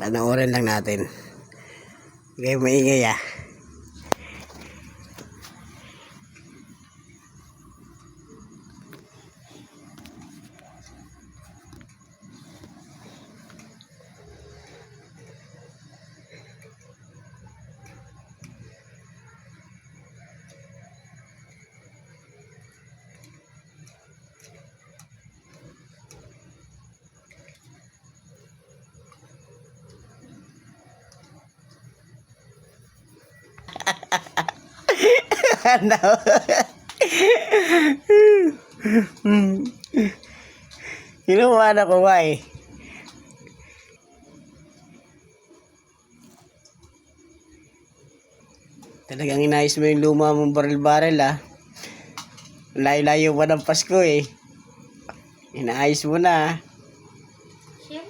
Panoorin lang natin. Kaya maingay ah. Ano? Kinuha na ko ba eh. Talagang inayos mo yung luma mong baril-baril ah. Layo-layo pa ng Pasko eh. Inaayos mo na ah. Siyempre.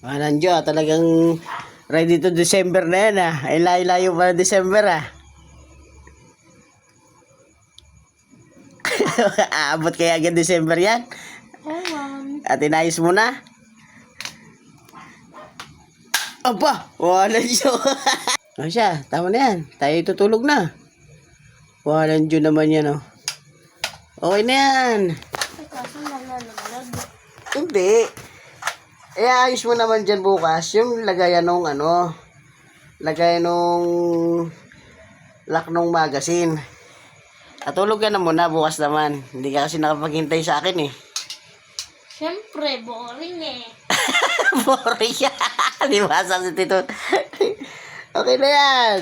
Nandiyo, talagang ready to December na yan ah. Ay layo-layo pa ng December ah. Aabot kaya agad December yan? Ewan. At inayos mo na? Aba, walang Diyo. O siya, tama na yan. Tayo tutulog na. Walang Diyo naman yan oh. Okay na yan. Ay, kaso nalalaglag. Hindi. Eh, ayos mo naman dyan bukas yung lagayan nung ano, lagayan nung lock nung magazine. At tulog ka na muna bukas naman. Hindi ka kasi nakapaghintay sa akin eh. Siyempre, boring eh. Boring yan. Di ba? Sa tito. Okay na yan.